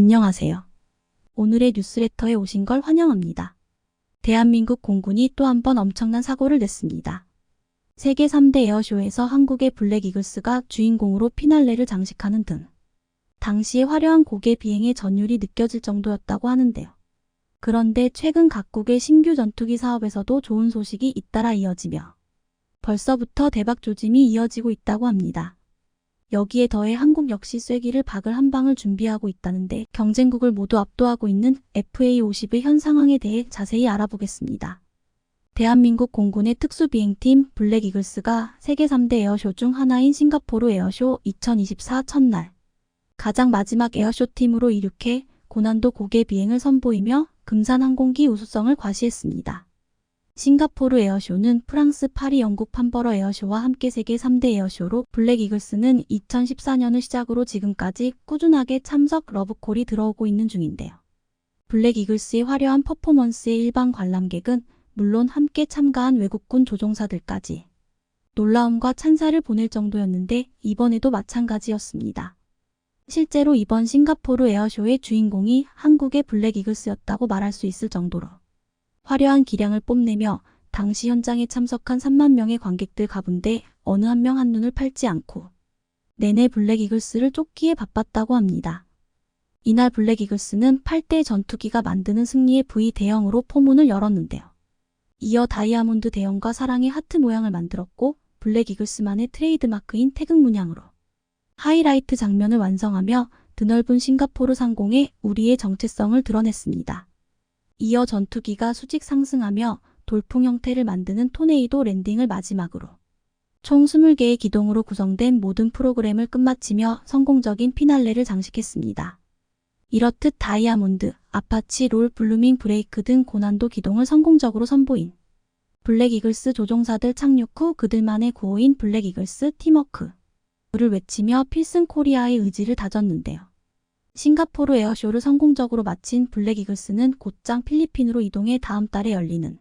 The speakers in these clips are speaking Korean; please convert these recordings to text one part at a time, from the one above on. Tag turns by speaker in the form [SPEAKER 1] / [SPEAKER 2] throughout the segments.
[SPEAKER 1] 안녕하세요. 오늘의 뉴스레터에 오신 걸 환영합니다. 대한민국 공군이 또 한 번 엄청난 사고를 냈습니다. 세계 3대 에어쇼에서 한국의 블랙 이글스가 주인공으로 피날레를 장식하는 등 당시의 화려한 고개 비행의 전율이 느껴질 정도였다고 하는데요. 그런데 최근 각국의 신규 전투기 사업에서도 좋은 소식이 잇따라 이어지며 벌써부터 대박 조짐이 이어지고 있다고 합니다. 여기에 더해 한국 역시 쐐기를 박을 한 방을 준비하고 있다는데 경쟁국을 모두 압도하고 있는 FA-50의 현 상황에 대해 자세히 알아보겠습니다. 대한민국 공군의 특수비행팀 블랙 이글스가 세계 3대 에어쇼 중 하나인 싱가포르 에어쇼 2024 첫날 가장 마지막 에어쇼 팀으로 이륙해 고난도 고개 비행을 선보이며 금산 항공기 우수성을 과시했습니다. 싱가포르 에어쇼는 프랑스 파리 영국 판버러 에어쇼와 함께 세계 3대 에어쇼로 블랙 이글스는 2014년을 시작으로 지금까지 꾸준하게 참석 러브콜이 들어오고 있는 중인데요. 블랙 이글스의 화려한 퍼포먼스에 일반 관람객은 물론 함께 참가한 외국군 조종사들까지 놀라움과 찬사를 보낼 정도였는데 이번에도 마찬가지였습니다. 실제로 이번 싱가포르 에어쇼의 주인공이 한국의 블랙 이글스였다고 말할 수 있을 정도로 화려한 기량을 뽐내며 당시 현장에 참석한 3만 명의 관객들 가운데 어느 한 명 한눈을 팔지 않고 내내 블랙 이글스를 쫓기에 바빴다고 합니다. 이날 블랙 이글스는 8대 전투기가 만드는 승리의 V 대형으로 포문을 열었는데요. 이어 다이아몬드 대형과 사랑의 하트 모양을 만들었고 블랙 이글스만의 트레이드마크인 태극 문양으로 하이라이트 장면을 완성하며 드넓은 싱가포르 상공에 우리의 정체성을 드러냈습니다. 이어 전투기가 수직 상승하며 돌풍 형태를 만드는 토네이도 랜딩을 마지막으로 총 20개의 기동으로 구성된 모든 프로그램을 끝마치며 성공적인 피날레를 장식했습니다. 이렇듯 다이아몬드, 아파치, 롤, 블루밍 브레이크 등 고난도 기동을 성공적으로 선보인 블랙 이글스 조종사들 착륙 후 그들만의 구호인 블랙 이글스 팀워크를 외치며 필승 코리아의 의지를 다졌는데요. 싱가포르 에어쇼를 성공적으로 마친 블랙 이글스는 곧장 필리핀으로 이동해 다음 달에 열리는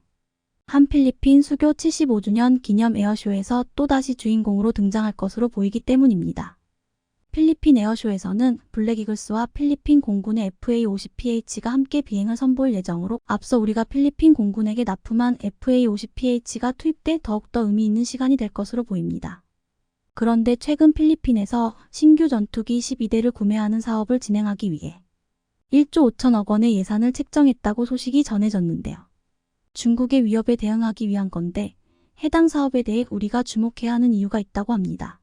[SPEAKER 1] 한 필리핀 수교 75주년 기념 에어쇼에서 또다시 주인공으로 등장할 것으로 보이기 때문입니다. 필리핀 에어쇼에서는 블랙 이글스와 필리핀 공군의 FA-50PH가 함께 비행을 선보일 예정으로 앞서 우리가 필리핀 공군에게 납품한 FA-50PH가 투입돼 더욱더 의미 있는 시간이 될 것으로 보입니다. 그런데 최근 필리핀에서 신규 전투기 12대를 구매하는 사업을 진행하기 위해 1조 5천억 원의 예산을 책정했다고 소식이 전해졌는데요. 중국의 위협에 대응하기 위한 건데 해당 사업에 대해 우리가 주목해야 하는 이유가 있다고 합니다.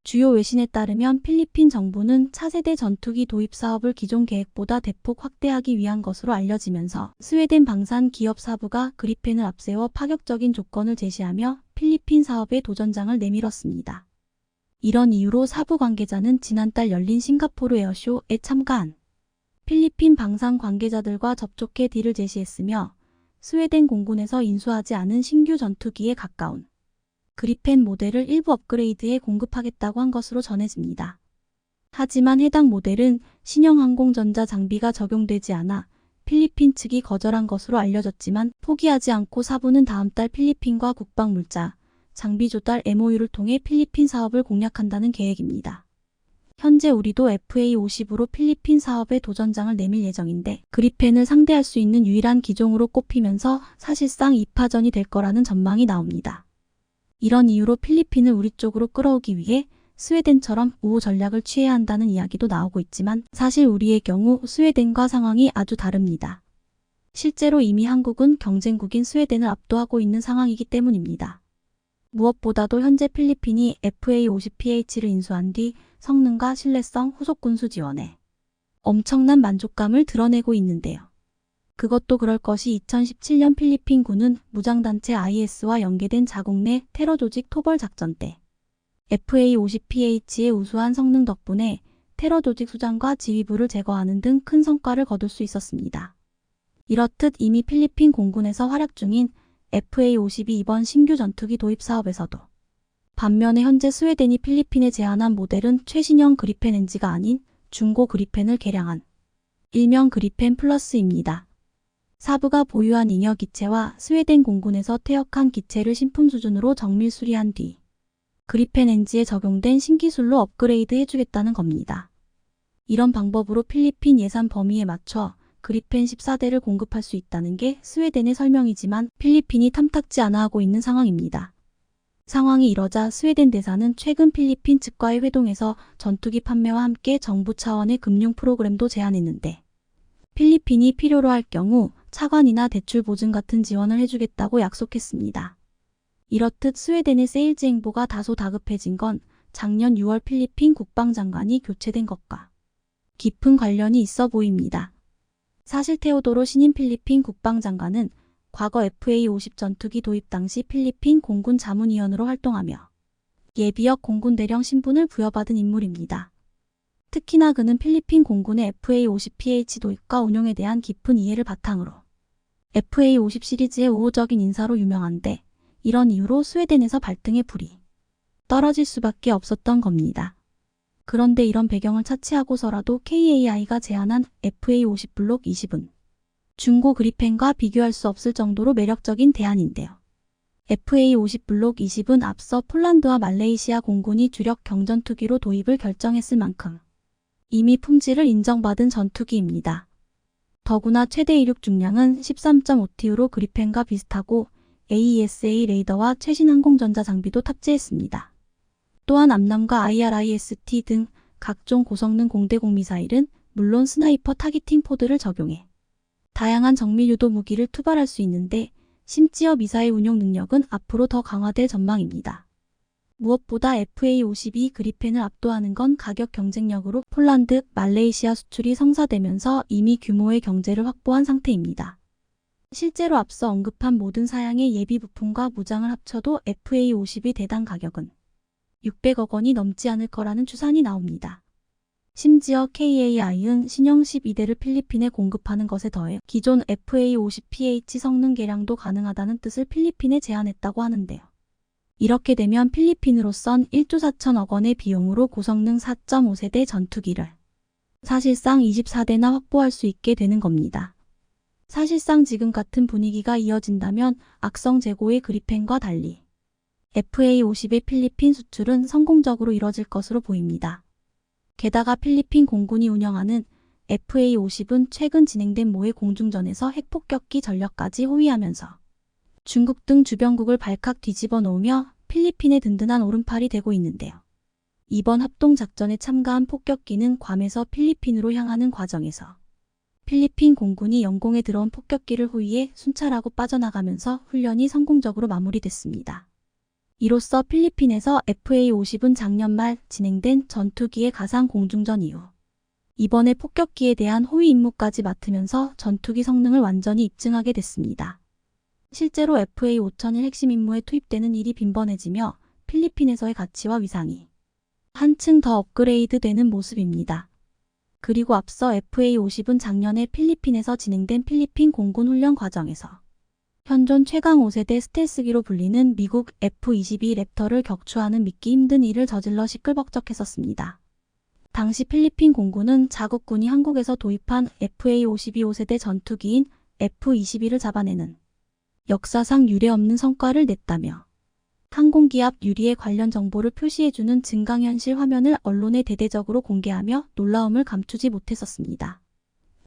[SPEAKER 1] 주요 외신에 따르면 필리핀 정부는 차세대 전투기 도입 사업을 기존 계획보다 대폭 확대하기 위한 것으로 알려지면서 스웨덴 방산 기업 사부가 그리펜을 앞세워 파격적인 조건을 제시하며 필리핀 사업에 도전장을 내밀었습니다. 이런 이유로 사부 관계자는 지난달 열린 싱가포르 에어쇼에 참가한 필리핀 방산 관계자들과 접촉해 딜을 제시했으며 스웨덴 공군에서 인수하지 않은 신규 전투기에 가까운 그리펜 모델을 일부 업그레이드해 공급하겠다고 한 것으로 전해집니다. 하지만 해당 모델은 신형 항공전자 장비가 적용되지 않아 필리핀 측이 거절한 것으로 알려졌지만 포기하지 않고 사부는 다음 달 필리핀과 국방물자, 장비 조달 MOU를 통해 필리핀 사업을 공략한다는 계획입니다. 현재 우리도 FA-50으로 필리핀 사업에 도전장을 내밀 예정인데 그리펜을 상대할 수 있는 유일한 기종으로 꼽히면서 사실상 2파전이 될 거라는 전망이 나옵니다. 이런 이유로 필리핀을 우리 쪽으로 끌어오기 위해 스웨덴처럼 우호 전략을 취해야 한다는 이야기도 나오고 있지만 사실 우리의 경우 스웨덴과 상황이 아주 다릅니다. 실제로 이미 한국은 경쟁국인 스웨덴을 압도하고 있는 상황이기 때문입니다. 무엇보다도 현재 필리핀이 FA-50PH를 인수한 뒤 성능과 신뢰성, 후속 군수 지원에 엄청난 만족감을 드러내고 있는데요. 그것도 그럴 것이 2017년 필리핀군은 무장단체 IS와 연계된 자국 내 테러 조직 토벌 작전 때 FA-50PH의 우수한 성능 덕분에 테러 조직 수장과 지휘부를 제거하는 등 큰 성과를 거둘 수 있었습니다. 이렇듯 이미 필리핀 공군에서 활약 중인 FA-50이 이번 신규 전투기 도입 사업에서도 반면에 현재 스웨덴이 필리핀에 제안한 모델은 최신형 그리펜 NG가 아닌 중고 그리펜을 개량한 일명 그리펜 플러스입니다. 사부가 보유한 잉여 기체와 스웨덴 공군에서 퇴역한 기체를 신품 수준으로 정밀 수리한 뒤 그리펜 NG에 적용된 신기술로 업그레이드 해주겠다는 겁니다. 이런 방법으로 필리핀 예산 범위에 맞춰 그리펜 14대를 공급할 수 있다는 게 스웨덴의 설명이지만 필리핀이 탐탁지 않아 하고 있는 상황입니다. 상황이 이러자 스웨덴 대사는 최근 필리핀 측과의 회동에서 전투기 판매와 함께 정부 차원의 금융 프로그램도 제안했는데 필리핀이 필요로 할 경우 차관이나 대출 보증 같은 지원을 해주겠다고 약속했습니다. 이렇듯 스웨덴의 세일즈 행보가 다소 다급해진 건 작년 6월 필리핀 국방장관이 교체된 것과 깊은 관련이 있어 보입니다. 사실 테오도로 신임 필리핀 국방장관은 과거 FA-50 전투기 도입 당시 필리핀 공군 자문위원으로 활동하며 예비역 공군 대령 신분을 부여받은 인물입니다. 특히나 그는 필리핀 공군의 FA-50PH 도입과 운용에 대한 깊은 이해를 바탕으로 FA-50 시리즈의 우호적인 인사로 유명한데 이런 이유로 스웨덴에서 발등에 불이 떨어질 수밖에 없었던 겁니다. 그런데 이런 배경을 차치하고서라도 KAI가 제안한 FA-50 블록 20은 중고 그리펜과 비교할 수 없을 정도로 매력적인 대안인데요. FA-50 블록 20은 앞서 폴란드와 말레이시아 공군이 주력 경전투기로 도입을 결정했을 만큼 이미 품질을 인정받은 전투기입니다. 더구나 최대 이륙 중량은 13.5TU로 그리펜과 비슷하고 AESA 레이더와 최신 항공전자 장비도 탑재했습니다. 또한 암람과 IRIS-T 등 각종 고성능 공대공 미사일은 물론 스나이퍼 타깃팅 포드를 적용해 다양한 정밀 유도 무기를 투발할 수 있는데 심지어 미사일 운용 능력은 앞으로 더 강화될 전망입니다. 무엇보다 FA-52 그리펜을 압도하는 건 가격 경쟁력으로 폴란드, 말레이시아 수출이 성사되면서 이미 규모의 경제를 확보한 상태입니다. 실제로 앞서 언급한 모든 사양의 예비 부품과 무장을 합쳐도 FA-50의 대당 가격은 600억 원이 넘지 않을 거라는 추산이 나옵니다. 심지어 KAI은 신형 12대를 필리핀에 공급하는 것에 더해 기존 FA-50PH 성능 개량도 가능하다는 뜻을 필리핀에 제안했다고 하는데요. 이렇게 되면 필리핀으로선 1조 4천억 원의 비용으로 고성능 4.5세대 전투기를 사실상 24대나 확보할 수 있게 되는 겁니다. 사실상 지금 같은 분위기가 이어진다면 악성 재고의 그리펜과 달리 FA-50의 필리핀 수출은 성공적으로 이뤄질 것으로 보입니다. 게다가 필리핀 공군이 운영하는 FA-50은 최근 진행된 모의 공중전에서 핵폭격기 전력까지 호위하면서 중국 등 주변국을 발칵 뒤집어 놓으며 필리핀의 든든한 오른팔이 되고 있는데요. 이번 합동작전에 참가한 폭격기는 괌에서 필리핀으로 향하는 과정에서 필리핀 공군이 영공에 들어온 폭격기를 호위해 순찰하고 빠져나가면서 훈련이 성공적으로 마무리됐습니다. 이로써 필리핀에서 FA-50은 작년 말 진행된 전투기의 가상 공중전 이후 이번에 폭격기에 대한 호위 임무까지 맡으면서 전투기 성능을 완전히 입증하게 됐습니다. 실제로 FA-5001 핵심 임무에 투입되는 일이 빈번해지며 필리핀에서의 가치와 위상이 한층 더 업그레이드되는 모습입니다. 그리고 앞서 FA-50은 작년에 필리핀에서 진행된 필리핀 공군 훈련 과정에서 현존 최강 5세대 스텔스기로 불리는 미국 F-22 랩터를 격추하는 믿기 힘든 일을 저질러 시끌벅적했었습니다. 당시 필리핀 공군은 자국군이 한국에서 도입한 FA-52 5세대 전투기인 F-22를 잡아내는 역사상 유례없는 성과를 냈다며 항공기 앞 유리에 관련 정보를 표시해주는 증강현실 화면을 언론에 대대적으로 공개하며 놀라움을 감추지 못했었습니다.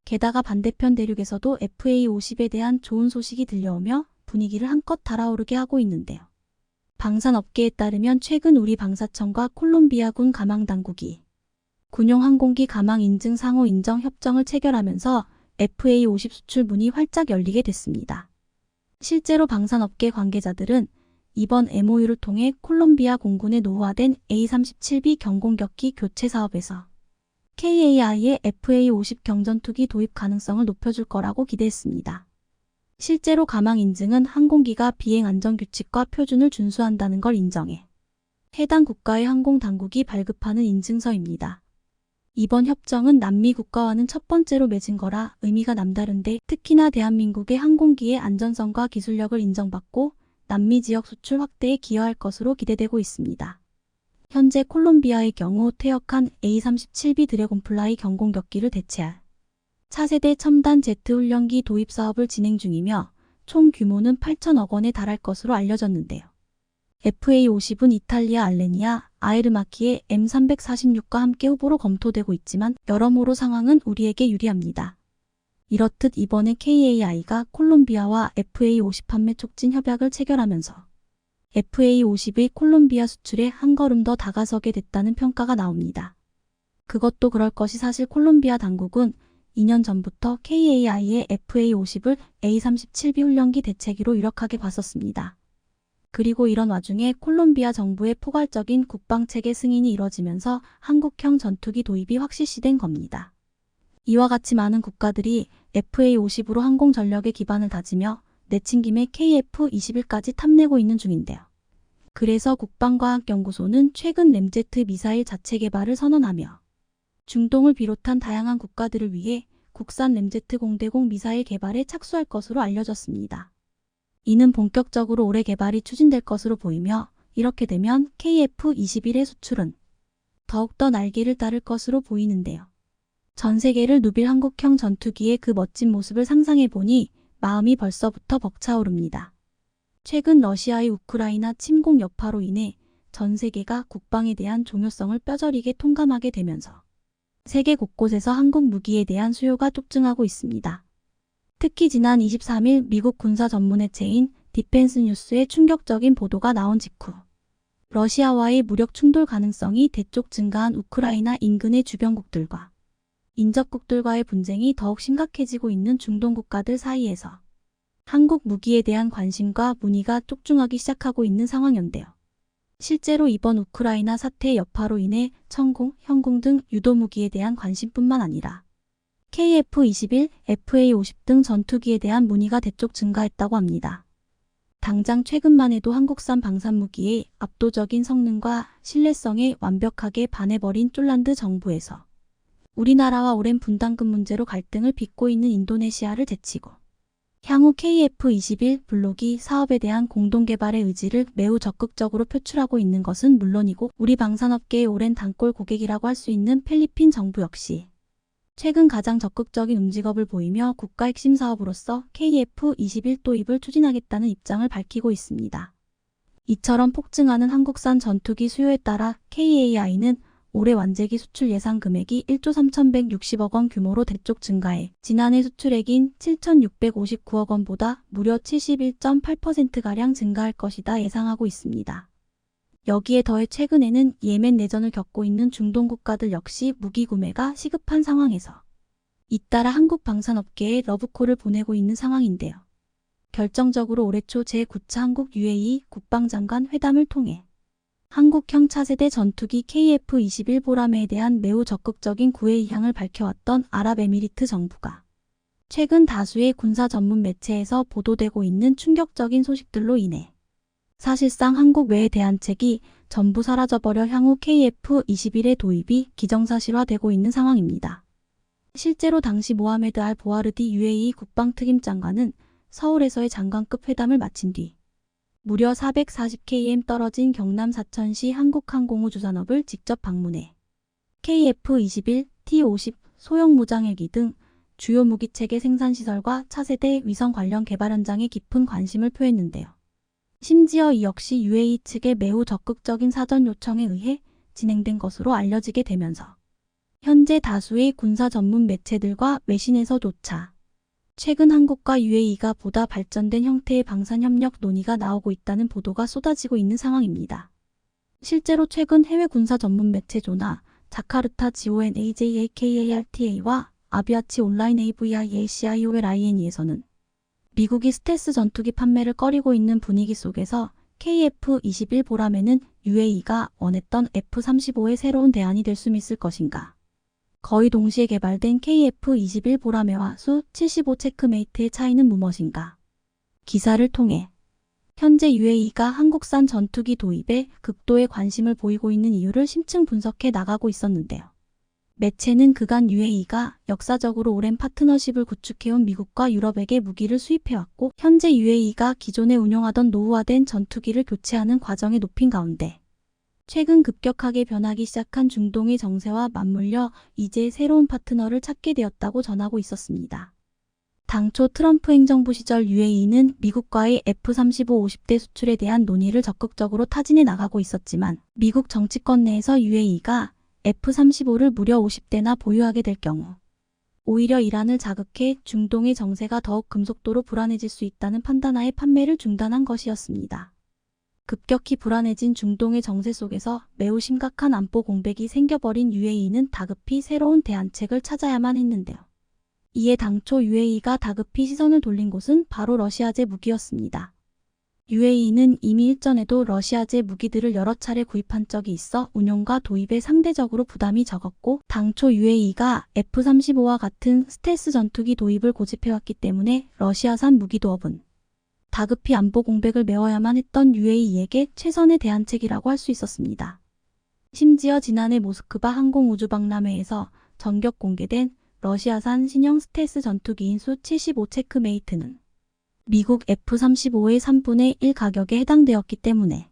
[SPEAKER 1] 게다가 반대편 대륙에서도 FA-50에 대한 좋은 소식이 들려오며 분위기를 한껏 달아오르게 하고 있는데요. 방산업계에 따르면 최근 우리 방사청과 콜롬비아군 가망당국이 군용 항공기 가망 인증 상호 인정 협정을 체결하면서 FA-50 수출 문이 활짝 열리게 됐습니다. 실제로 방산업계 관계자들은 이번 MOU를 통해 콜롬비아 공군에 노후화된 A-37B 경공격기 교체 사업에서 KAI의 FA-50 경전투기 도입 가능성을 높여줄 거라고 기대했습니다. 실제로 가망 인증은 항공기가 비행 안전규칙과 표준을 준수한다는 걸 인정해 해당 국가의 항공당국이 발급하는 인증서입니다. 이번 협정은 남미 국가와는 첫 번째로 맺은 거라 의미가 남다른데 특히나 대한민국의 항공기의 안전성과 기술력을 인정받고 남미 지역 수출 확대에 기여할 것으로 기대되고 있습니다. 현재 콜롬비아의 경우 퇴역한 A-37B 드래곤플라이 경공격기를 대체할 차세대 첨단 제트 훈련기 도입 사업을 진행 중이며 총 규모는 8천억 원에 달할 것으로 알려졌는데요. FA-50은 이탈리아 알레니아, 아에르마키의 M346과 함께 후보로 검토되고 있지만 여러모로 상황은 우리에게 유리합니다. 이렇듯 이번에 KAI가 콜롬비아와 FA50 판매 촉진 협약을 체결하면서 FA50의 콜롬비아 수출에 한 걸음 더 다가서게 됐다는 평가가 나옵니다. 그것도 그럴 것이 사실 콜롬비아 당국은 2년 전부터 KAI의 FA50을 A37B 훈련기 대체기로 유력하게 봤었습니다. 그리고 이런 와중에 콜롬비아 정부의 포괄적인 국방체계 승인이 이뤄지면서 한국형 전투기 도입이 확실시된 겁니다. 이와 같이 많은 국가들이 FA50으로 항공 전력의 기반을 다지며 내친 김에 KF-21까지 탐내고 있는 중인데요. 그래서 국방과학연구소는 최근 램제트 미사일 자체 개발을 선언하며 중동을 비롯한 다양한 국가들을 위해 국산 램제트 공대공 미사일 개발에 착수할 것으로 알려졌습니다. 이는 본격적으로 올해 개발이 추진될 것으로 보이며 이렇게 되면 KF-21의 수출은 더욱더 날개를 따를 것으로 보이는데요. 전 세계를 누빌 한국형 전투기의 그 멋진 모습을 상상해보니 마음이 벌써부터 벅차오릅니다. 최근 러시아의 우크라이나 침공 여파로 인해 전 세계가 국방에 대한 중요성을 뼈저리게 통감하게 되면서 세계 곳곳에서 한국 무기에 대한 수요가 폭증하고 있습니다. 특히 지난 23일 미국 군사 전문회체인 디펜스 뉴스에 충격적인 보도가 나온 직후 러시아와의 무력 충돌 가능성이 대폭 증가한 우크라이나 인근의 주변국들과 인접국들과의 분쟁이 더욱 심각해지고 있는 중동 국가들 사이에서 한국 무기에 대한 관심과 문의가 폭증하기 시작하고 있는 상황인데요. 실제로 이번 우크라이나 사태의 여파로 인해 천공, 현궁 등 유도무기에 대한 관심뿐만 아니라 KF-21, FA-50 등 전투기에 대한 문의가 대폭 증가했다고 합니다. 당장 최근만 해도 한국산 방산무기의 압도적인 성능과 신뢰성에 완벽하게 반해버린 폴란드 정부에서 우리나라와 오랜 분담금 문제로 갈등을 빚고 있는 인도네시아를 제치고 향후 KF-21 블록이 사업에 대한 공동개발의 의지를 매우 적극적으로 표출하고 있는 것은 물론이고 우리 방산업계의 오랜 단골 고객이라고 할 수 있는 필리핀 정부 역시 최근 가장 적극적인 움직임을 보이며 국가 핵심 사업으로서 KF-21 도입을 추진하겠다는 입장을 밝히고 있습니다. 이처럼 폭증하는 한국산 전투기 수요에 따라 KAI는 올해 완제기 수출 예상 금액이 1조 3,160억 원 규모로 대폭 증가해 지난해 수출액인 7,659억 원보다 무려 71.8%가량 증가할 것이다 예상하고 있습니다. 여기에 더해 최근에는 예멘 내전을 겪고 있는 중동 국가들 역시 무기 구매가 시급한 상황에서 잇따라 한국 방산업계에 러브콜을 보내고 있는 상황인데요. 결정적으로 올해 초 제9차 한국 UAE 국방장관 회담을 통해 한국형 차세대 전투기 KF-21 보라매에 대한 매우 적극적인 구애 의향을 밝혀왔던 아랍에미리트 정부가 최근 다수의 군사 전문 매체에서 보도되고 있는 충격적인 소식들로 인해 사실상 한국 외의 대안책이 전부 사라져버려 향후 KF-21의 도입이 기정사실화되고 있는 상황입니다. 실제로 당시 모하메드 알 보아르디 UAE 국방특임장관은 서울에서의 장관급 회담을 마친 뒤 무려 440km 떨어진 경남 사천시 한국항공우주산업을 직접 방문해 KF-21, T-50, 소형 무장헬기 등 주요 무기체계 생산시설과 차세대 위성 관련 개발 현장에 깊은 관심을 표했는데요. 심지어 이 역시 UAE 측의 매우 적극적인 사전 요청에 의해 진행된 것으로 알려지게 되면서 현재 다수의 군사 전문 매체들과 외신에서조차 최근 한국과 UAE가 보다 발전된 형태의 방산협력 논의가 나오고 있다는 보도가 쏟아지고 있는 상황입니다. 실제로 최근 해외 군사 전문 매체 조나, 자카르타 GONAJAKARTA와 아비아치 온라인 AVIACIOLINE에서는 미국이 스텔스 전투기 판매를 꺼리고 있는 분위기 속에서 KF-21 보라매는 UAE가 원했던 F-35의 새로운 대안이 될 수 있을 것인가? 거의 동시에 개발된 KF-21 보라매와 수-75 체크메이트의 차이는 무엇인가? 기사를 통해 현재 UAE가 한국산 전투기 도입에 극도의 관심을 보이고 있는 이유를 심층 분석해 나가고 있었는데요. 매체는 그간 UAE가 역사적으로 오랜 파트너십을 구축해온 미국과 유럽에게 무기를 수입해왔고 현재 UAE가 기존에 운용하던 노후화된 전투기를 교체하는 과정에 높인 가운데 최근 급격하게 변하기 시작한 중동의 정세와 맞물려 이제 새로운 파트너를 찾게 되었다고 전하고 있었습니다. 당초 트럼프 행정부 시절 UAE는 미국과의 F-35 50대 수출에 대한 논의를 적극적으로 타진해 나가고 있었지만 미국 정치권 내에서 UAE가 F-35를 무려 50대나 보유하게 될 경우 오히려 이란을 자극해 중동의 정세가 더욱 급속도로 불안해질 수 있다는 판단하에 판매를 중단한 것이었습니다. 급격히 불안해진 중동의 정세 속에서 매우 심각한 안보 공백이 생겨버린 UAE는 다급히 새로운 대안책을 찾아야만 했는데요. 이에 당초 UAE가 다급히 시선을 돌린 곳은 바로 러시아제 무기였습니다. UAE는 이미 일전에도 러시아제 무기들을 여러 차례 구입한 적이 있어 운용과 도입에 상대적으로 부담이 적었고 당초 UAE가 F-35와 같은 스텔스 전투기 도입을 고집해왔기 때문에 러시아산 무기 도업은 다급히 안보 공백을 메워야만 했던 UAE에게 최선의 대안책이라고 할 수 있었습니다. 심지어 지난해 모스크바 항공우주박람회에서 전격 공개된 러시아산 신형 스텔스 전투기인 수-75 체크메이트는 미국 F-35의 3분의 1 가격에 해당되었기 때문에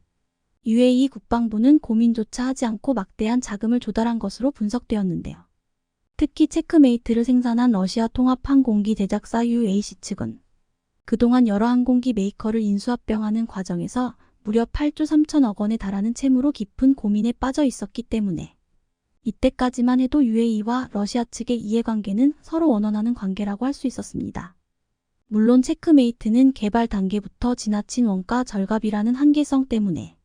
[SPEAKER 1] UAE 국방부는 고민조차 하지 않고 막대한 자금을 조달한 것으로 분석되었는데요. 특히 체크메이트를 생산한 러시아 통합항공기 제작사 UAC 측은 그동안 여러 항공기 메이커를 인수합병하는 과정에서 무려 8조 3천억 원에 달하는 채무로 깊은 고민에 빠져 있었기 때문에 이때까지만 해도 UAE와 러시아 측의 이해관계는 서로 원원하는 관계라고 할 수 있었습니다. 물론 체크메이트는 개발 단계부터 지나친 원가 절감이라는 한계성 때문에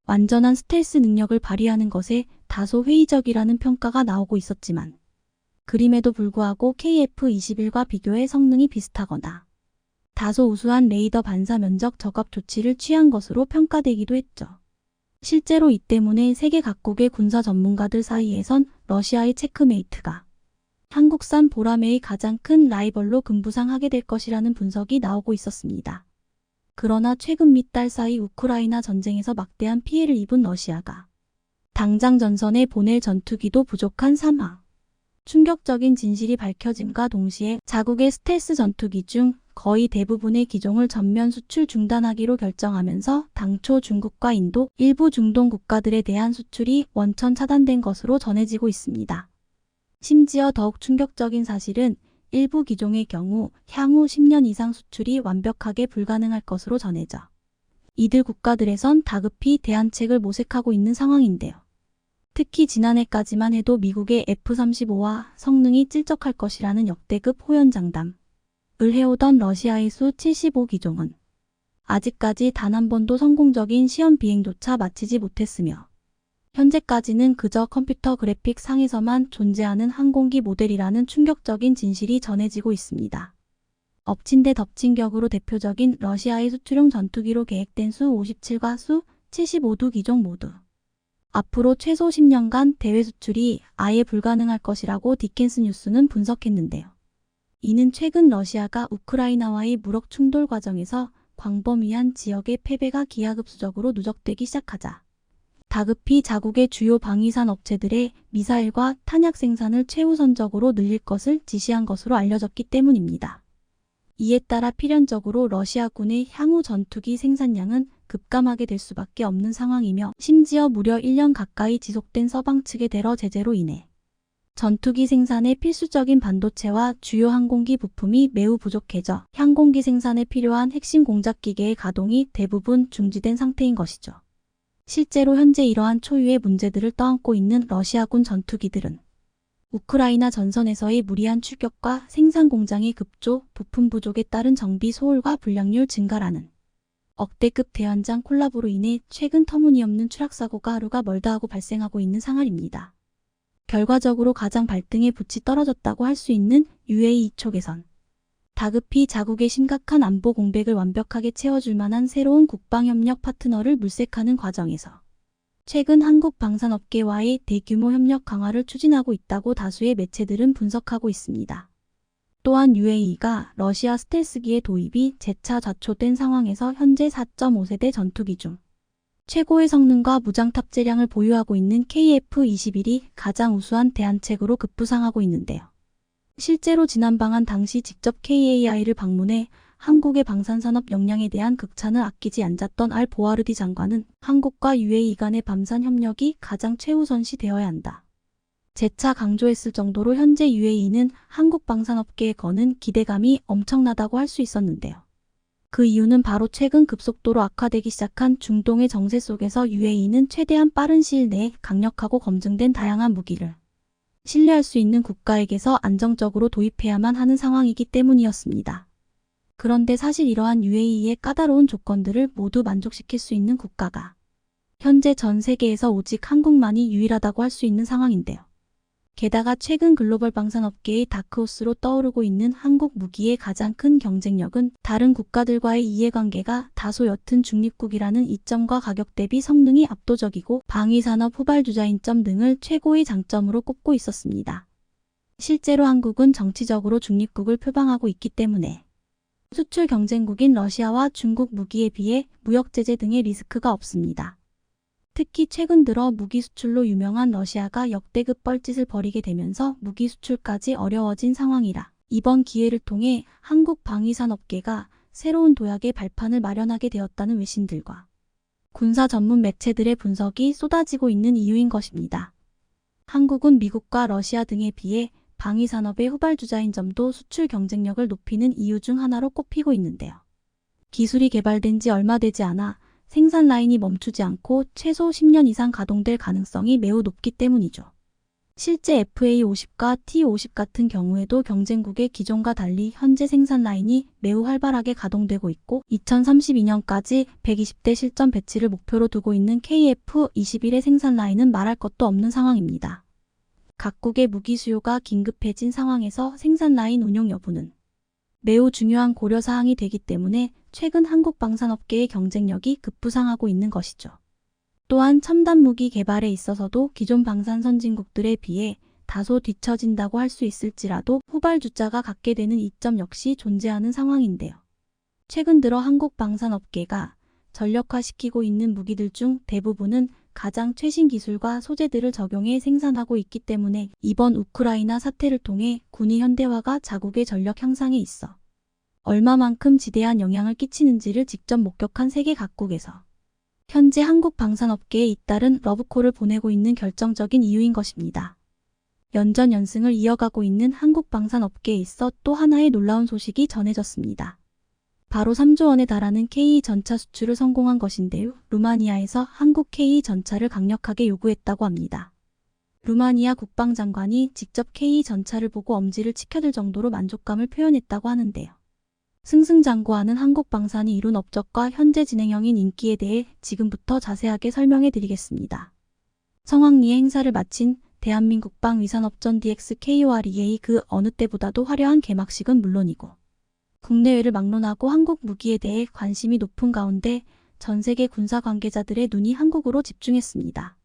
[SPEAKER 1] 완전한 스텔스 능력을 발휘하는 것에 다소 회의적이라는 평가가 나오고 있었지만 그림에도 불구하고 KF-21과 비교해 성능이 비슷하거나 다소 우수한 레이더 반사 면적 저값 조치를 취한 것으로 평가되기도 했죠. 실제로 이 때문에 세계 각국의 군사 전문가들 사이에선 러시아의 체크메이트가 한국산 보라매의 가장 큰 라이벌로 급부상하게 될 것이라는 분석이 나오고 있었습니다. 그러나 최근 몇 달 사이 우크라이나 전쟁에서 막대한 피해를 입은 러시아가 당장 전선에 보낼 전투기도 부족한 상황. 충격적인 진실이 밝혀짐과 동시에 자국의 스텔스 전투기 중 거의 대부분의 기종을 전면 수출 중단하기로 결정하면서 당초 중국과 인도, 일부 중동 국가들에 대한 수출이 원천 차단된 것으로 전해지고 있습니다. 심지어 더욱 충격적인 사실은 일부 기종의 경우 향후 10년 이상 수출이 완벽하게 불가능할 것으로 전해져 이들 국가들에선 다급히 대안책을 모색하고 있는 상황인데요. 특히 지난해까지만 해도 미국의 F-35와 성능이 찔적할 것이라는 역대급 호연장담을 해오던 러시아의 수-75 기종은 아직까지 단 한 번도 성공적인 시험 비행조차 마치지 못했으며 현재까지는 그저 컴퓨터 그래픽 상에서만 존재하는 항공기 모델이라는 충격적인 진실이 전해지고 있습니다. 엎친 데 덮친 격으로 대표적인 러시아의 수출용 전투기로 계획된 수-57과 수-75두 기종 모두 앞으로 최소 10년간 대외 수출이 아예 불가능할 것이라고 디켄스 뉴스는 분석했는데요. 이는 최근 러시아가 우크라이나와의 무력 충돌 과정에서 광범위한 지역의 패배가 기하급수적으로 누적되기 시작하자 다급히 자국의 주요 방위산 업체들의 미사일과 탄약 생산을 최우선적으로 늘릴 것을 지시한 것으로 알려졌기 때문입니다. 이에 따라 필연적으로 러시아군의 향후 전투기 생산량은 급감하게 될 수밖에 없는 상황이며 심지어 무려 1년 가까이 지속된 서방 측의 테러 제재로 인해 전투기 생산에 필수적인 반도체와 주요 항공기 부품이 매우 부족해져 항공기 생산에 필요한 핵심 공작 기계의 가동이 대부분 중지된 상태인 것이죠. 실제로 현재 이러한 초유의 문제들을 떠안고 있는 러시아군 전투기들은 우크라이나 전선에서의 무리한 출격과 생산 공장의 급조, 부품 부족에 따른 정비 소홀과 불량률 증가라는 억대급 대환장 콜라보로 인해 최근 터무니없는 추락사고가 하루가 멀다 하고 발생하고 있는 상황입니다. 결과적으로 가장 발등에 붓이 떨어졌다고 할 수 있는 UAE 쪽에선 다급히 자국의 심각한 안보 공백을 완벽하게 채워줄 만한 새로운 국방협력 파트너를 물색하는 과정에서 최근 한국 방산업계와의 대규모 협력 강화를 추진하고 있다고 다수의 매체들은 분석하고 있습니다. 또한 UAE가 러시아 스텔스기의 도입이 재차 좌초된 상황에서 현재 4.5세대 전투기 중 최고의 성능과 무장 탑재량을 보유하고 있는 KF-21이 가장 우수한 대안책으로 급부상하고 있는데요. 실제로 지난 방한 당시 직접 KAI를 방문해 한국의 방산산업 역량에 대한 극찬을 아끼지 않았던 알 보아르디 장관은 한국과 UAE 간의 밤산 협력이 가장 최우선시 되어야 한다. 재차 강조했을 정도로 현재 UAE는 한국 방산업계에 거는 기대감이 엄청나다고 할 수 있었는데요. 그 이유는 바로 최근 급속도로 악화되기 시작한 중동의 정세 속에서 UAE는 최대한 빠른 시일 내에 강력하고 검증된 다양한 무기를 신뢰할 수 있는 국가에게서 안정적으로 도입해야만 하는 상황이기 때문이었습니다. 그런데 사실 이러한 UAE의 까다로운 조건들을 모두 만족시킬 수 있는 국가가 현재 전 세계에서 오직 한국만이 유일하다고 할 수 있는 상황인데요. 게다가 최근 글로벌 방산업계의 다크호스로 떠오르고 있는 한국 무기의 가장 큰 경쟁력은 다른 국가들과의 이해관계가 다소 옅은 중립국이라는 이점과 가격 대비 성능이 압도적이고 방위산업 후발주자인 점 등을 최고의 장점으로 꼽고 있었습니다. 실제로 한국은 정치적으로 중립국을 표방하고 있기 때문에 수출 경쟁국인 러시아와 중국 무기에 비해 무역 제재 등의 리스크가 없습니다. 특히 최근 들어 무기 수출로 유명한 러시아가 역대급 뻘짓을 벌이게 되면서 무기 수출까지 어려워진 상황이라 이번 기회를 통해 한국 방위산업계가 새로운 도약의 발판을 마련하게 되었다는 외신들과 군사 전문 매체들의 분석이 쏟아지고 있는 이유인 것입니다. 한국은 미국과 러시아 등에 비해 방위산업의 후발주자인 점도 수출 경쟁력을 높이는 이유 중 하나로 꼽히고 있는데요. 기술이 개발된 지 얼마 되지 않아 생산 라인이 멈추지 않고 최소 10년 이상 가동될 가능성이 매우 높기 때문이죠. 실제 FA50과 T50 같은 경우에도 경쟁국의 기존과 달리 현재 생산 라인이 매우 활발하게 가동되고 있고 2032년까지 120대 실전 배치를 목표로 두고 있는 KF-21의 생산 라인은 말할 것도 없는 상황입니다. 각국의 무기 수요가 긴급해진 상황에서 생산 라인 운용 여부는 매우 중요한 고려사항이 되기 때문에 최근 한국 방산업계의 경쟁력이 급부상하고 있는 것이죠. 또한 첨단 무기 개발에 있어서도 기존 방산 선진국들에 비해 다소 뒤처진다고 할 수 있을지라도 후발주자가 갖게 되는 이점 역시 존재하는 상황인데요. 최근 들어 한국 방산업계가 전력화시키고 있는 무기들 중 대부분은 가장 최신 기술과 소재들을 적용해 생산하고 있기 때문에 이번 우크라이나 사태를 통해 군의 현대화가 자국의 전력 향상에 있어 얼마만큼 지대한 영향을 끼치는지를 직접 목격한 세계 각국에서 현재 한국 방산업계에 잇따른 러브콜을 보내고 있는 결정적인 이유인 것입니다. 연전연승을 이어가고 있는 한국 방산업계에 있어 또 하나의 놀라운 소식이 전해졌습니다. 바로 3조 원에 달하는 KE 전차 수출을 성공한 것인데요. 루마니아에서 한국 KE 전차를 강력하게 요구했다고 합니다. 루마니아 국방장관이 직접 KE 전차를 보고 엄지를 치켜들 정도로 만족감을 표현했다고 하는데요. 승승장구하는 한국 방산이 이룬 업적과 현재 진행형인 인기에 대해 지금부터 자세하게 설명해 드리겠습니다. 성황리에 행사를 마친 대한민국 방위산업전 DXKOREA 그 어느 때보다도 화려한 개막식은 물론이고 국내외를 막론하고 한국 무기에 대해 관심이 높은 가운데 전 세계 군사 관계자들의 눈이 한국으로 집중했습니다.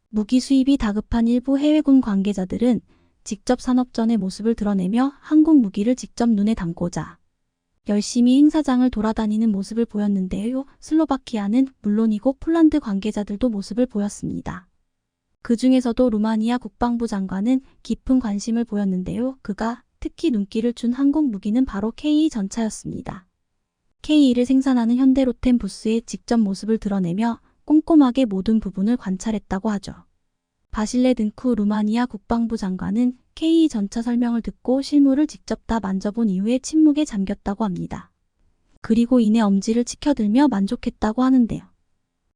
[SPEAKER 1] 무기 수입이 다급한 일부 해외군 관계자들은 직접 산업전의 모습을 드러내며 한국 무기를 직접 눈에 담고자 열심히 행사장을 돌아다니는 모습을 보였는데요. 슬로바키아는 물론이고 폴란드 관계자들도 모습을 보였습니다. 그 중에서도 루마니아 국방부 장관은 깊은 관심을 보였는데요. 그가 특히 눈길을 준 한국 무기는 바로 KE 전차였습니다. KE를 생산하는 현대로템 부스의 직접 모습을 드러내며 꼼꼼하게 모든 부분을 관찰했다고 하죠. 바실레 든쿠 루마니아 국방부 장관은 KE 전차 설명을 듣고 실물을 직접 다 만져본 이후에 침묵에 잠겼다고 합니다. 그리고 이내 엄지를 치켜들며 만족했다고 하는데요.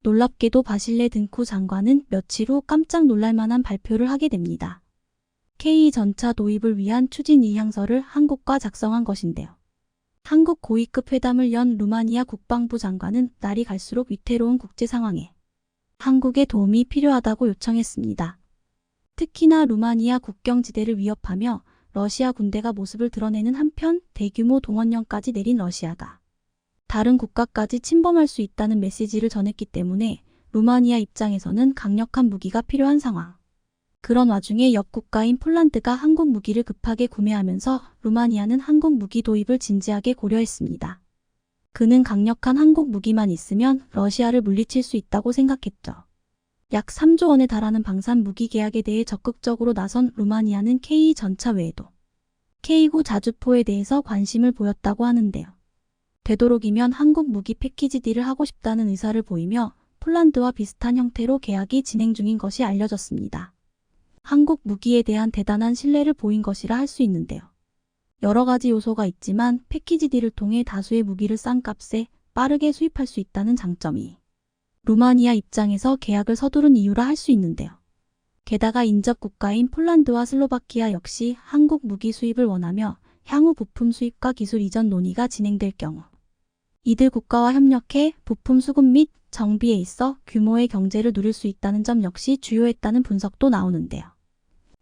[SPEAKER 1] 놀랍게도 바실레 든쿠 장관은 며칠 후 깜짝 놀랄만한 발표를 하게 됩니다. KE 전차 도입을 위한 추진 의향서를 한국과 작성한 것인데요. 한국 고위급 회담을 연 루마니아 국방부 장관은 날이 갈수록 위태로운 국제 상황에 한국의 도움이 필요하다고 요청했습니다. 특히나 루마니아 국경지대를 위협하며 러시아 군대가 모습을 드러내는 한편 대규모 동원령까지 내린 러시아가 다른 국가까지 침범할 수 있다는 메시지를 전했기 때문에 루마니아 입장에서는 강력한 무기가 필요한 상황. 그런 와중에 옆 국가인 폴란드가 한국 무기를 급하게 구매하면서 루마니아는 한국 무기 도입을 진지하게 고려했습니다. 그는 강력한 한국 무기만 있으면 러시아를 물리칠 수 있다고 생각했죠. 약 3조 원에 달하는 방산 무기 계약에 대해 적극적으로 나선 루마니아는 KE 전차 외에도 K9 자주포에 대해서 관심을 보였다고 하는데요. 되도록이면 한국 무기 패키지 딜을 하고 싶다는 의사를 보이며 폴란드와 비슷한 형태로 계약이 진행 중인 것이 알려졌습니다. 한국 무기에 대한 대단한 신뢰를 보인 것이라 할 수 있는데요. 여러 가지 요소가 있지만 패키지 딜을 통해 다수의 무기를 싼 값에 빠르게 수입할 수 있다는 장점이 루마니아 입장에서 계약을 서두른 이유라 할 수 있는데요. 게다가 인접 국가인 폴란드와 슬로바키아 역시 한국 무기 수입을 원하며 향후 부품 수입과 기술 이전 논의가 진행될 경우 이들 국가와 협력해 부품 수급 및 정비에 있어 규모의 경제를 누릴 수 있다는 점 역시 주요했다는 분석도 나오는데요.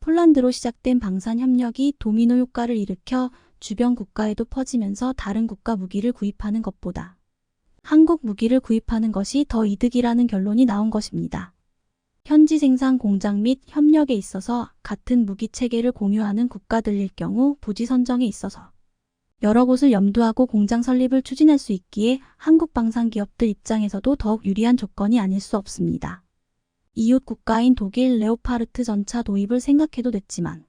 [SPEAKER 1] 폴란드로 시작된 방산 협력이 도미노 효과를 일으켜 주변 국가에도 퍼지면서 다른 국가 무기를 구입하는 것보다 한국 무기를 구입하는 것이 더 이득이라는 결론이 나온 것입니다. 현지 생산 공장 및 협력에 있어서 같은 무기 체계를 공유하는 국가들일 경우 부지 선정에 있어서 여러 곳을 염두하고 공장 설립을 추진할 수 있기에 한국 방산 기업들 입장에서도 더욱 유리한 조건이 아닐 수 없습니다. 이웃 국가인 독일 레오파르트 전차 도입을 생각해도 됐지만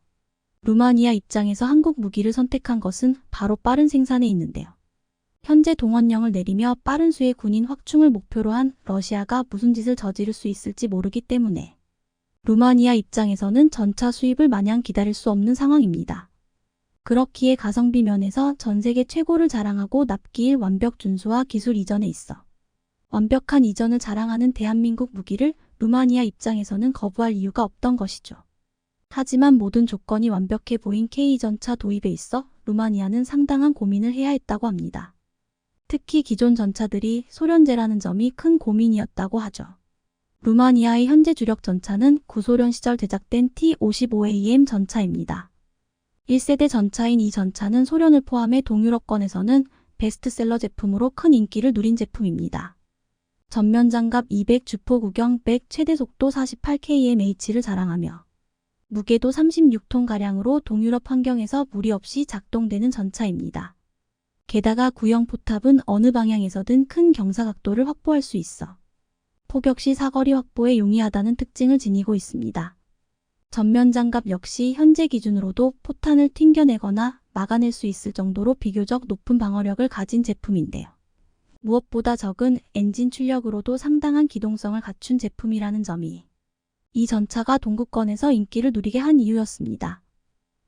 [SPEAKER 1] 루마니아 입장에서 한국 무기를 선택한 것은 바로 빠른 생산에 있는데요. 현재 동원령을 내리며 빠른 수의 군인 확충을 목표로 한 러시아가 무슨 짓을 저지를 수 있을지 모르기 때문에 루마니아 입장에서는 전차 수입을 마냥 기다릴 수 없는 상황입니다. 그렇기에 가성비 면에서 전 세계 최고를 자랑하고 납기일 완벽 준수와 기술 이전에 있어 완벽한 이전을 자랑하는 대한민국 무기를 루마니아 입장에서는 거부할 이유가 없던 것이죠. 하지만 모든 조건이 완벽해 보인 K전차 도입에 있어 루마니아는 상당한 고민을 해야 했다고 합니다. 특히 기존 전차들이 소련제라는 점이 큰 고민이었다고 하죠. 루마니아의 현재 주력 전차는 구소련 시절 제작된 T-55AM 전차입니다. 1세대 전차인 이 전차는 소련을 포함해 동유럽권에서는 베스트셀러 제품으로 큰 인기를 누린 제품입니다. 전면 장갑 200 주포 구경 100 최대 속도 48kmh를 자랑하며 무게도 36톤가량으로 동유럽 환경에서 무리 없이 작동되는 전차입니다. 게다가 구형 포탑은 어느 방향에서든 큰 경사 각도를 확보할 수 있어 포격 시 사거리 확보에 용이하다는 특징을 지니고 있습니다. 전면 장갑 역시 현재 기준으로도 포탄을 튕겨내거나 막아낼 수 있을 정도로 비교적 높은 방어력을 가진 제품인데요. 무엇보다 적은 엔진 출력으로도 상당한 기동성을 갖춘 제품이라는 점이 이 전차가 동구권에서 인기를 누리게 한 이유였습니다.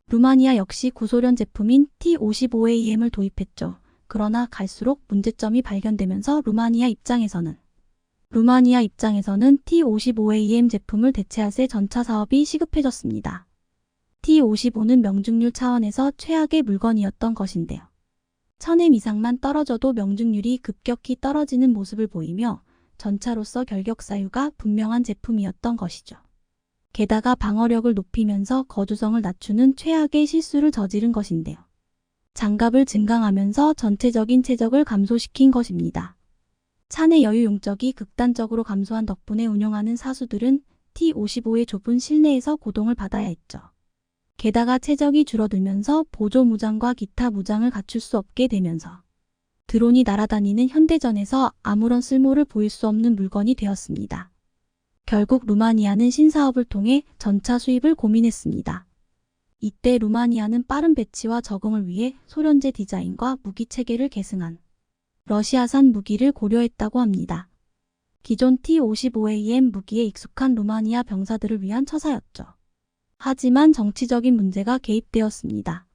[SPEAKER 1] 루마니아 역시 구소련 제품인 T-55AM을 도입했죠. 그러나 갈수록 문제점이 발견되면서 루마니아 입장에서는 T-55AM 제품을 대체할 새 전차 사업이 시급해졌습니다. T-55는 명중률 차원에서 최악의 물건이었던 것인데요. 1000m 이상만 떨어져도 명중률이 급격히 떨어지는 모습을 보이며 전차로서 결격 사유가 분명한 제품이었던 것이죠. 게다가 방어력을 높이면서 거주성을 낮추는 최악의 실수를 저지른 것인데요. 장갑을 증강하면서 전체적인 체적을 감소시킨 것입니다. 차내 여유 용적이 극단적으로 감소한 덕분에 운용하는 사수들은 T-55의 좁은 실내에서 고동을 받아야 했죠. 게다가 체적이 줄어들면서 보조 무장과 기타 무장을 갖출 수 없게 되면서 드론이 날아다니는 현대전에서 아무런 쓸모를 보일 수 없는 물건이 되었습니다. 결국 루마니아는 신사업을 통해 전차 수입을 고민했습니다. 이때 루마니아는 빠른 배치와 적응을 위해 소련제 디자인과 무기 체계를 계승한 러시아산 무기를 고려했다고 합니다. 기존 T-55AM 무기에 익숙한 루마니아 병사들을 위한 처사였죠. 하지만 정치적인 문제가 개입되었습니다.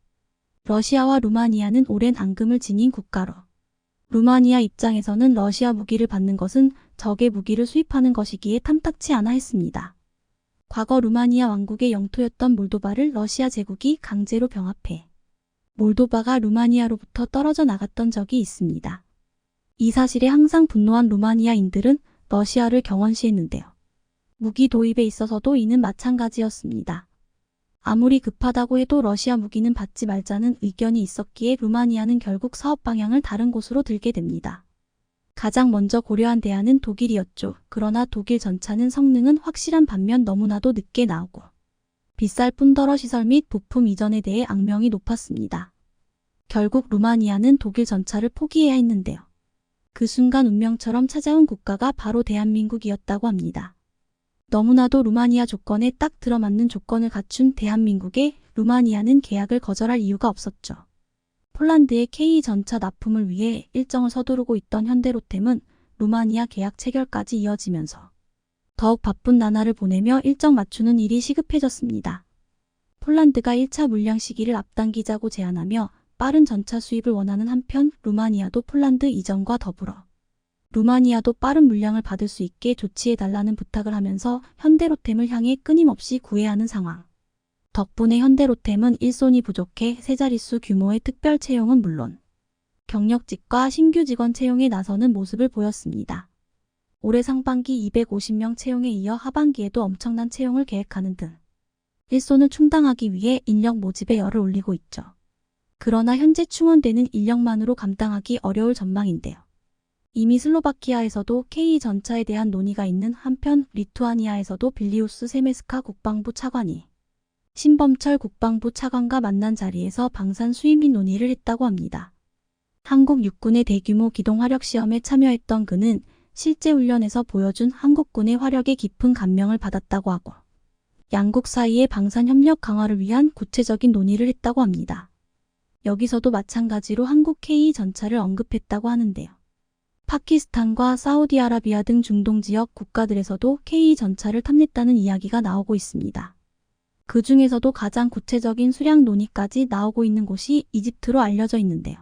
[SPEAKER 1] 러시아와 루마니아는 오랜 앙금을 지닌 국가로 루마니아 입장에서는 러시아 무기를 받는 것은 적의 무기를 수입하는 것이기에 탐탁치 않아 했습니다. 과거 루마니아 왕국의 영토였던 몰도바를 러시아 제국이 강제로 병합해 몰도바가 루마니아로부터 떨어져 나갔던 적이 있습니다. 이 사실에 항상 분노한 루마니아인들은 러시아를 경원시했는데요. 무기 도입에 있어서도 이는 마찬가지였습니다. 아무리 급하다고 해도 러시아 무기는 받지 말자는 의견이 있었기에 루마니아는 결국 사업 방향을 다른 곳으로 들게 됩니다. 가장 먼저 고려한 대안은 독일이었죠. 그러나 독일 전차는 성능은 확실한 반면 너무나도 늦게 나오고 비쌀 뿐더러 시설 및 부품 이전에 대해 악명이 높았습니다. 결국 루마니아는 독일 전차를 포기해야 했는데요. 그 순간 운명처럼 찾아온 국가가 바로 대한민국이었다고 합니다. 너무나도 루마니아 조건에 딱 들어맞는 조건을 갖춘 대한민국에 루마니아는 계약을 거절할 이유가 없었죠. 폴란드의 K전차 납품을 위해 일정을 서두르고 있던 현대로템은 루마니아 계약 체결까지 이어지면서 더욱 바쁜 나날을 보내며 일정 맞추는 일이 시급해졌습니다. 폴란드가 1차 물량 시기를 앞당기자고 제안하며 빠른 전차 수입을 원하는 한편 루마니아도 폴란드 이전과 더불어 루마니아도 빠른 물량을 받을 수 있게 조치해달라는 부탁을 하면서 현대로템을 향해 끊임없이 구애하는 상황. 덕분에 현대로템은 일손이 부족해 세 자릿수 규모의 특별 채용은 물론 경력직과 신규 직원 채용에 나서는 모습을 보였습니다. 올해 상반기 250명 채용에 이어 하반기에도 엄청난 채용을 계획하는 등 일손을 충당하기 위해 인력 모집에 열을 올리고 있죠. 그러나 현재 충원되는 인력만으로 감당하기 어려울 전망인데요. 이미 슬로바키아에서도 K 전차에 대한 논의가 있는 한편 리투아니아에서도 빌리우스 세메스카 국방부 차관이 신범철 국방부 차관과 만난 자리에서 방산 수입 및 논의를 했다고 합니다. 한국 육군의 대규모 기동 화력 시험에 참여했던 그는 실제 훈련에서 보여준 한국군의 화력에 깊은 감명을 받았다고 하고 양국 사이의 방산 협력 강화를 위한 구체적인 논의를 했다고 합니다. 여기서도 마찬가지로 한국 K 전차를 언급했다고 하는데요. 파키스탄과 사우디아라비아 등 중동 지역 국가들에서도 K 전차를 탐냈다는 이야기가 나오고 있습니다. 그 중에서도 가장 구체적인 수량 논의까지 나오고 있는 곳이 이집트로 알려져 있는데요.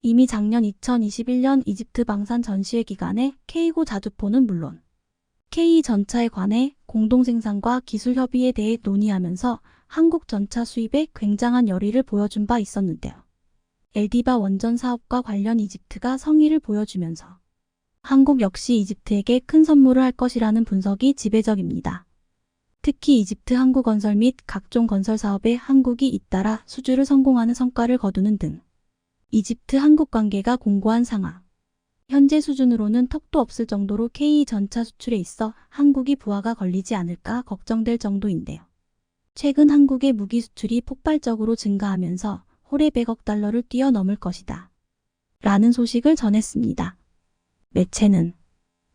[SPEAKER 1] 이미 작년 2021년 이집트 방산 전시회 기간에 K고 자주포는 물론 K 전차에 관해 공동생산과 기술 협의에 대해 논의하면서 한국 전차 수입에 굉장한 열의를 보여준 바 있었는데요. 엘디바 원전 사업과 관련 이집트가 성의를 보여주면서 한국 역시 이집트에게 큰 선물을 할 것이라는 분석이 지배적입니다. 특히 이집트 항구건설 및 각종 건설 사업에 한국이 잇따라 수주를 성공하는 성과를 거두는 등 이집트 한국 관계가 공고한 상황. 현재 수준으로는 턱도 없을 정도로 K 전차 수출에 있어 한국이 부하가 걸리지 않을까 걱정될 정도인데요. 최근 한국의 무기 수출이 폭발적으로 증가하면서 올해 100억 달러를 뛰어넘을 것이다. 라는 소식을 전했습니다. 매체는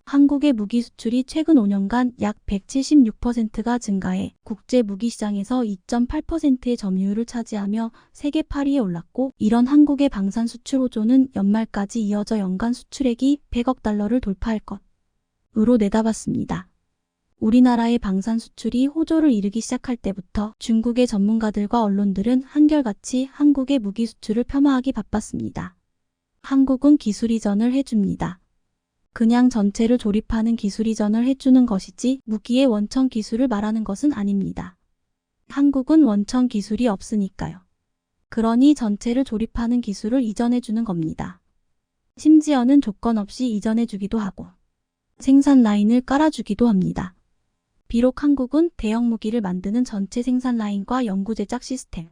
[SPEAKER 1] 한국의 무기 수출이 최근 5년간 약 176%가 증가해 국제 무기 시장에서 2.8%의 점유율을 차지하며 세계 8위에 올랐고 이런 한국의 방산 수출 호조는 연말까지 이어져 연간 수출액이 100억 달러를 돌파할 것으로 내다봤습니다. 우리나라의 방산 수출이 호조를 이루기 시작할 때부터 중국의 전문가들과 언론들은 한결같이 한국의 무기 수출을 폄하하기 바빴습니다. 한국은 기술 이전을 해줍니다. 그냥 전체를 조립하는 기술 이전을 해주는 것이지 무기의 원천 기술을 말하는 것은 아닙니다. 한국은 원천 기술이 없으니까요. 그러니 전체를 조립하는 기술을 이전해주는 겁니다. 심지어는 조건 없이 이전해주기도 하고 생산 라인을 깔아주기도 합니다. 비록 한국은 대형 무기를 만드는 전체 생산 라인과 연구 제작 시스템,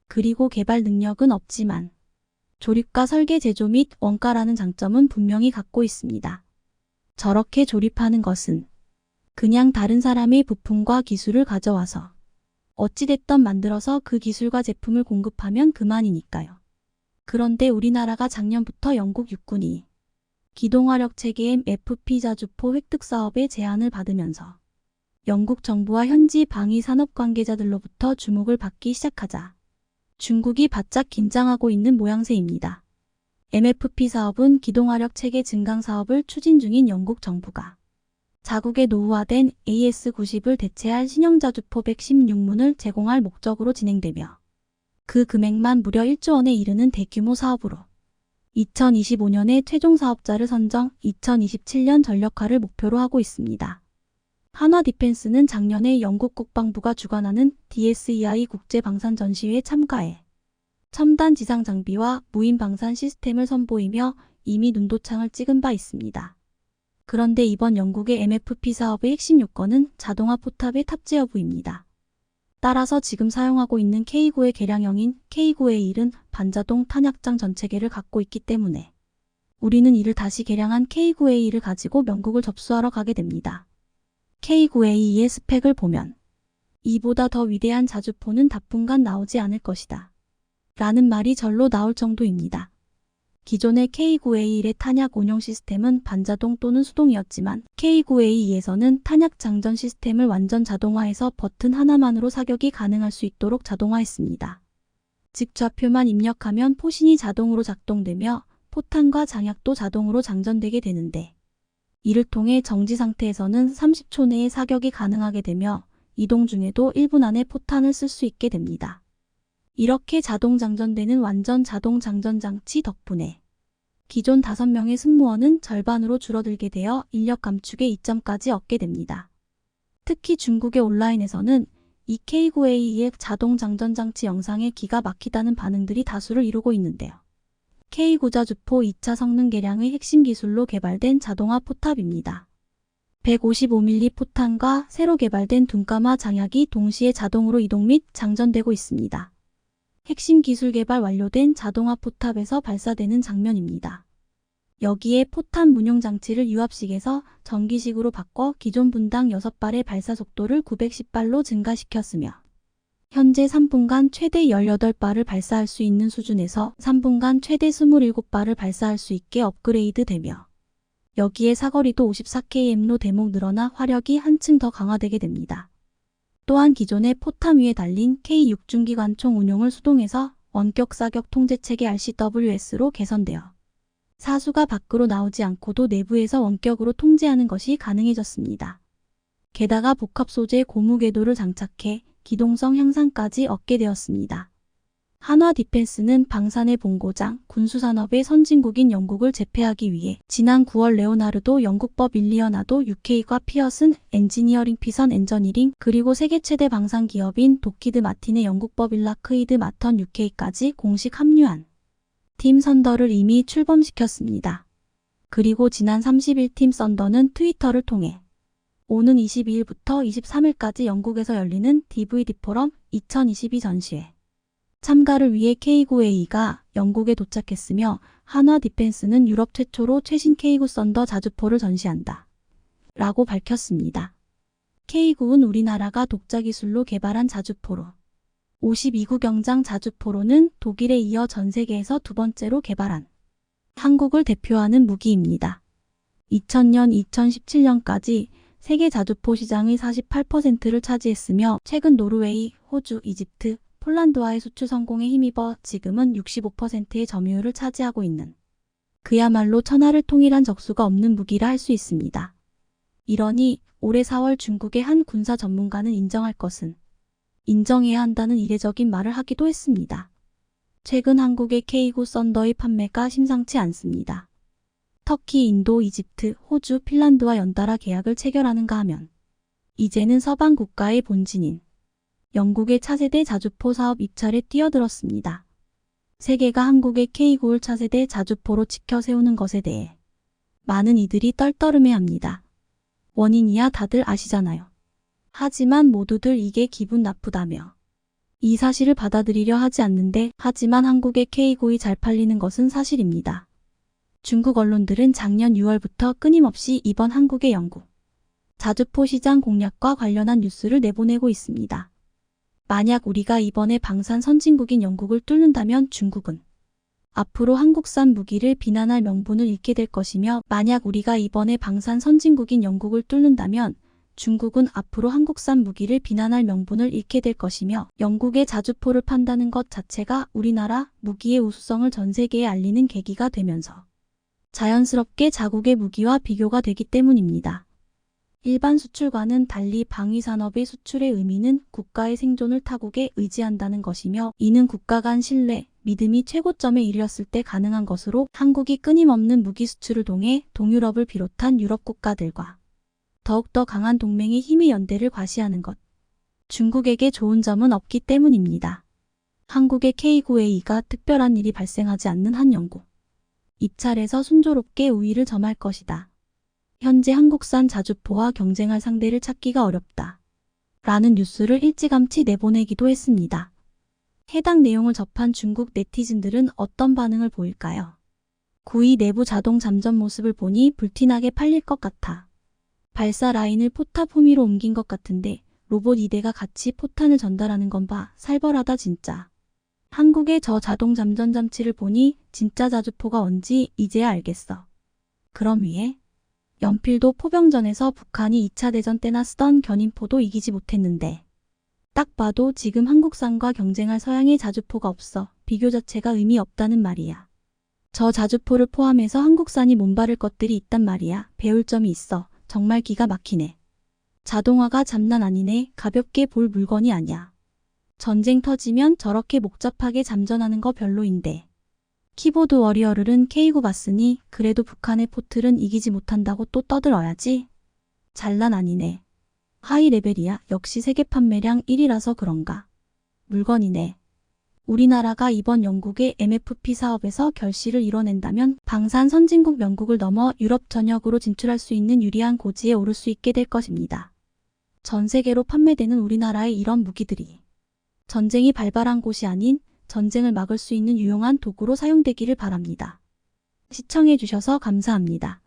[SPEAKER 1] 그리고 개발 능력은 없지만 조립과 설계 제조 및 원가라는 장점은 분명히 갖고 있습니다. 저렇게 조립하는 것은 그냥 다른 사람의 부품과 기술을 가져와서 어찌됐든 만들어서 그 기술과 제품을 공급하면 그만이니까요. 그런데 우리나라가 작년부터 영국 육군이 기동화력 체계 MFP 자주포 획득 사업의 제안을 받으면서 영국 정부와 현지 방위 산업 관계자들로부터 주목을 받기 시작하자 중국이 바짝 긴장하고 있는 모양새입니다. MFP 사업은 기동화력 체계 증강 사업을 추진 중인 영국 정부가 자국의 노후화된 AS-90을 대체할 신형자주포 116문을 제공할 목적으로 진행되며 그 금액만 무려 1조 원에 이르는 대규모 사업으로 2025년에 최종 사업자를 선정, 2027년 전력화를 목표로 하고 있습니다. 한화 디펜스는 작년에 영국 국방부가 주관하는 DSEI 국제방산전시회에 참가해 첨단 지상 장비와 무인 방산 시스템을 선보이며 이미 눈도장을 찍은 바 있습니다. 그런데 이번 영국의 MFP 사업의 핵심 요건은 자동화 포탑의 탑재 여부입니다. 따라서 지금 사용하고 있는 K9의 개량형인 K9A1은 반자동 탄약장 전체계를 갖고 있기 때문에 우리는 이를 다시 개량한 K9A1을 가지고 명국을 접수하러 가게 됩니다. K9A2의 스펙을 보면 이보다 더 위대한 자주포는 당분간 나오지 않을 것이다. 라는 말이 절로 나올 정도입니다. 기존의 K9A1의 탄약 운용 시스템은 반자동 또는 수동이었지만 K9A2에서는 탄약 장전 시스템을 완전 자동화해서 버튼 하나만으로 사격이 가능할 수 있도록 자동화했습니다. 즉 좌표만 입력하면 포신이 자동으로 작동되며 포탄과 장약도 자동으로 장전되게 되는데 이를 통해 정지 상태에서는 30초 내에 사격이 가능하게 되며 이동 중에도 1분 안에 포탄을 쓸 수 있게 됩니다. 이렇게 자동 장전되는 완전 자동 장전 장치 덕분에 기존 5명의 승무원은 절반으로 줄어들게 되어 인력 감축의 이점까지 얻게 됩니다. 특히 중국의 온라인에서는 이 K9A의 자동 장전 장치 영상에 기가 막히다는 반응들이 다수를 이루고 있는데요. K9 자주포 2차 성능 개량의 핵심 기술로 개발된 자동화 포탑입니다. 155mm 포탄과 새로 개발된 둔가마 장약이 동시에 자동으로 이동 및 장전되고 있습니다. 핵심 기술 개발 완료된 자동화 포탑에서 발사되는 장면입니다. 여기에 포탄 문용 장치를 유압식에서 전기식으로 바꿔 기존 분당 6발의 발사 속도를 910발로 증가시켰으며 현재 3분간 최대 18발을 발사할 수 있는 수준에서 3분간 최대 27발을 발사할 수 있게 업그레이드되며 여기에 사거리도 54km로 대목 늘어나 화력이 한층 더 강화되게 됩니다. 또한 기존의 포탄 위에 달린 K6 중기관총 운용을 수동해서 원격 사격 통제체계 RCWS로 개선되어 사수가 밖으로 나오지 않고도 내부에서 원격으로 통제하는 것이 가능해졌습니다. 게다가 복합 소재 고무 궤도를 장착해 기동성 향상까지 얻게 되었습니다. 한화 디펜스는 방산의 본고장, 군수산업의 선진국인 영국을 제패하기 위해 지난 9월 레오나르도 영국법 윌리어나도 UK과 피어슨 엔지니어링 피선 엔저니링 그리고 세계 최대 방산 기업인 록히드 마틴의 영국법 일라크이드 마턴 UK까지 공식 합류한 팀 선더를 이미 출범시켰습니다. 그리고 지난 30일 팀 썬더는 트위터를 통해 오는 22일부터 23일까지 영국에서 열리는 DVD 포럼 2022 전시회 참가를 위해 K9A가 영국에 도착했으며 한화 디펜스는 유럽 최초로 최신 K9 썬더 자주포를 전시한다. 라고 밝혔습니다. K9은 우리나라가 독자 기술로 개발한 자주포로 52구 경장 자주포로는 독일에 이어 전 세계에서 두 번째로 개발한 한국을 대표하는 무기입니다. 2000년, 2017년까지 세계 자주포 시장의 48%를 차지했으며 최근 노르웨이, 호주, 이집트, 폴란드와의 수출 성공에 힘입어 지금은 65%의 점유율을 차지하고 있는 그야말로 천하를 통일한 적수가 없는 무기라 할 수 있습니다. 이러니 올해 4월 중국의 한 군사 전문가는 인정할 것은 인정해야 한다는 이례적인 말을 하기도 했습니다. 최근 한국의 K9 썬더의 판매가 심상치 않습니다. 터키, 인도, 이집트, 호주, 핀란드와 연달아 계약을 체결하는가 하면 이제는 서방 국가의 본진인 영국의 차세대 자주포 사업 입찰에 뛰어들었습니다. 세계가 한국의 K9를 차세대 자주포로 지켜 세우는 것에 대해 많은 이들이 떨떠름해합니다. 원인이야 다들 아시잖아요. 하지만 모두들 이게 기분 나쁘다며 이 사실을 받아들이려 하지 않는데 하지만 한국의 K9이 잘 팔리는 것은 사실입니다. 중국 언론들은 작년 6월부터 끊임없이 이번 한국의 영국 자주포 시장 공략과 관련한 뉴스를 내보내고 있습니다. 만약 우리가 이번에 방산 선진국인 영국을 뚫는다면 중국은 앞으로 한국산 무기를 비난할 명분을 잃게 될 것이며 만약 우리가 이번에 방산 선진국인 영국을 뚫는다면 중국은 앞으로 한국산 무기를 비난할 명분을 잃게 될 것이며 영국의 자주포를 판다는 것 자체가 우리나라 무기의 우수성을 전 세계에 알리는 계기가 되면서 자연스럽게 자국의 무기와 비교가 되기 때문입니다. 일반 수출과는 달리 방위산업의 수출의 의미는 국가의 생존을 타국에 의지한다는 것이며 이는 국가 간 신뢰, 믿음이 최고점에 이르렀을 때 가능한 것으로 한국이 끊임없는 무기 수출을 통해 동유럽을 비롯한 유럽 국가들과 더욱더 강한 동맹의 힘의 연대를 과시하는 것. 중국에게 좋은 점은 없기 때문입니다. 한국의 K9A가 특별한 일이 발생하지 않는 한 영국 입찰에서 순조롭게 우위를 점할 것이다. 현재 한국산 자주포와 경쟁할 상대를 찾기가 어렵다. 라는 뉴스를 일찌감치 내보내기도 했습니다. 해당 내용을 접한 중국 네티즌들은 어떤 반응을 보일까요? 9위 내부 자동 잠전 모습을 보니 불티나게 팔릴 것 같아. 발사 라인을 포탑 후미로 옮긴 것 같은데 로봇 2대가 같이 포탄을 전달하는 건 봐 살벌하다 진짜. 한국의 저 자동 잠전 장치를 보니 진짜 자주포가 뭔지 이제야 알겠어. 그럼 위에 연필도 포병전에서 북한이 2차 대전 때나 쓰던 견인포도 이기지 못했는데 딱 봐도 지금 한국산과 경쟁할 서양의 자주포가 없어 비교 자체가 의미 없다는 말이야. 저 자주포를 포함해서 한국산이 몸바를 것들이 있단 말이야. 배울 점이 있어. 정말 기가 막히네. 자동화가 장난 아니네. 가볍게 볼 물건이 아니야. 전쟁 터지면 저렇게 복잡하게 잠전하는 거 별로인데. 키보드 워리어를은 K9 봤으니 그래도 북한의 포틀은 이기지 못한다고 또 떠들어야지. 장난 아니네. 하이 레벨이야. 역시 세계 판매량 1위라서 그런가. 물건이네. 우리나라가 이번 영국의 MFP 사업에서 결실을 이뤄낸다면 방산 선진국 명국을 넘어 유럽 전역으로 진출할 수 있는 유리한 고지에 오를 수 있게 될 것입니다. 전 세계로 판매되는 우리나라의 이런 무기들이 전쟁이 발발한 곳이 아닌 전쟁을 막을 수 있는 유용한 도구로 사용되기를 바랍니다. 시청해주셔서 감사합니다.